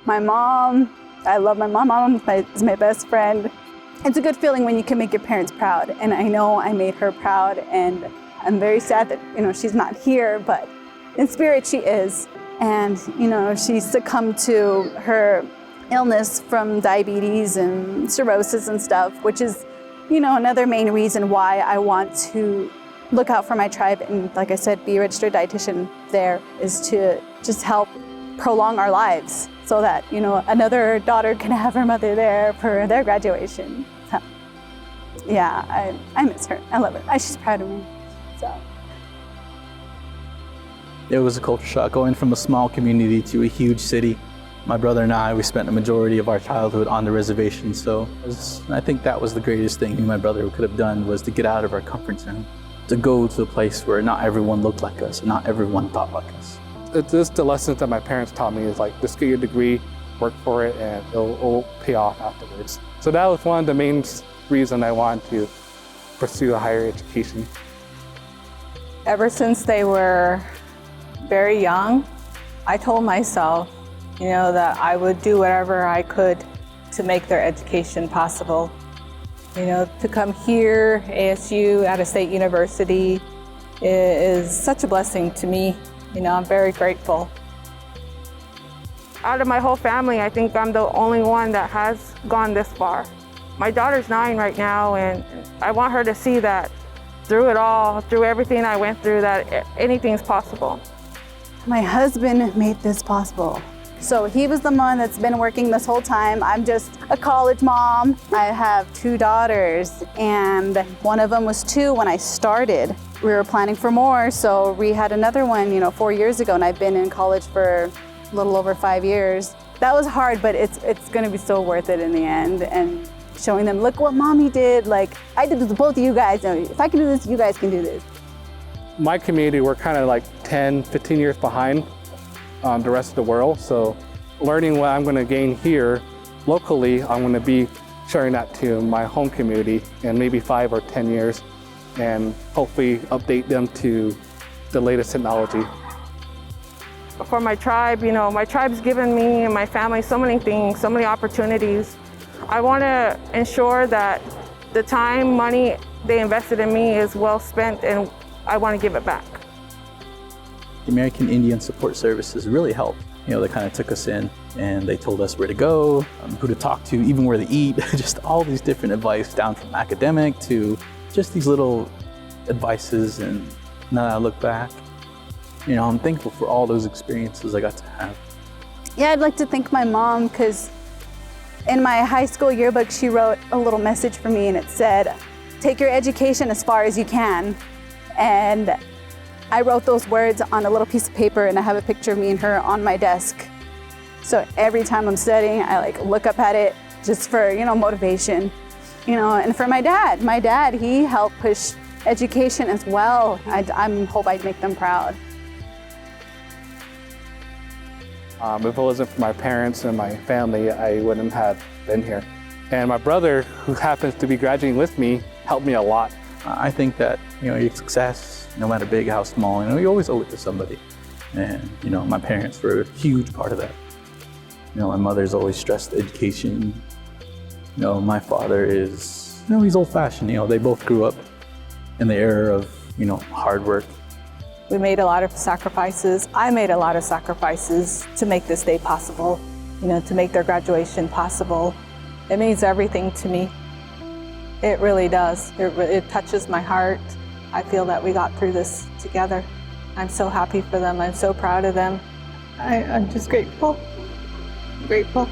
My mom, I love my mom. My mom is my best friend. It's a good feeling when you can make your parents proud, and I know I made her proud, and I'm very sad that, she's not here, but in spirit she is. And, she succumbed to her illness from diabetes and cirrhosis and stuff, which is, another main reason why I want to look out for my tribe and, like I said, be a registered dietitian there, is to just help prolong our lives so that, another daughter can have her mother there for their graduation. So, yeah, I miss her. I love her. She's proud of me. So. It was a culture shock going from a small community to a huge city. My brother and I, we spent the majority of our childhood on the reservation, so I think that was the greatest thing my brother could have done, was to get out of our comfort zone, to go to a place where not everyone looked like us, and not everyone thought like us. It's just the lessons that my parents taught me is like, just get your degree, work for it, and it'll pay off afterwards. So that was one of the main reasons I wanted to pursue a higher education. Ever since they were very young, I told myself, that I would do whatever I could to make their education possible. To come here, ASU, at a state university, is such a blessing to me. I'm very grateful. Out of my whole family, I think I'm the only one that has gone this far. My daughter's 9 right now, and I want her to see that through it all, through everything I went through, that anything's possible. My husband made this possible. So he was the one that's been working this whole time. I'm just a college mom. I have 2 daughters, and one of them was 2 when I started. We were planning for more, so we had another one, 4 years ago, and I've been in college for a little over 5 years. That was hard, but it's gonna be so worth it in the end, and showing them, look what mommy did. Like, I did this with both of you guys. If I can do this, you guys can do this. My community, we're kind of like 10, 15 years behind the rest of the world. So learning what I'm going to gain here locally, I'm going to be sharing that to my home community in maybe 5 or 10 years, and hopefully update them to the latest technology. For my tribe, my tribe's given me and my family so many things, so many opportunities. I want to ensure that the time, money they invested in me is well spent, and I want to give it back. The American Indian Support Services really helped. They kind of took us in, and they told us where to go, who to talk to, even where to eat, just all these different advice, down from academic to just these little advices. And now that I look back, I'm thankful for all those experiences I got to have. Yeah, I'd like to thank my mom, because in my high school yearbook, she wrote a little message for me, and it said, take your education as far as you can. And I wrote those words on a little piece of paper, and I have a picture of me and her on my desk. So every time I'm studying, I look up at it just for, motivation. And for my dad, he helped push education as well. I hope I'd make them proud. If it wasn't for my parents and my family, I wouldn't have been here. And my brother, who happens to be graduating with me, helped me a lot. I think that, your success, no matter big, how small, you always owe it to somebody. And, my parents were a huge part of that. My mother's always stressed education. My father is, he's old-fashioned. They both grew up in the era of, hard work. We made a lot of sacrifices. I made a lot of sacrifices to make this day possible, to make their graduation possible. It means everything to me. It really does. It touches my heart. I feel that we got through this together. I'm so happy for them. I'm so proud of them. I'm just grateful. Grateful.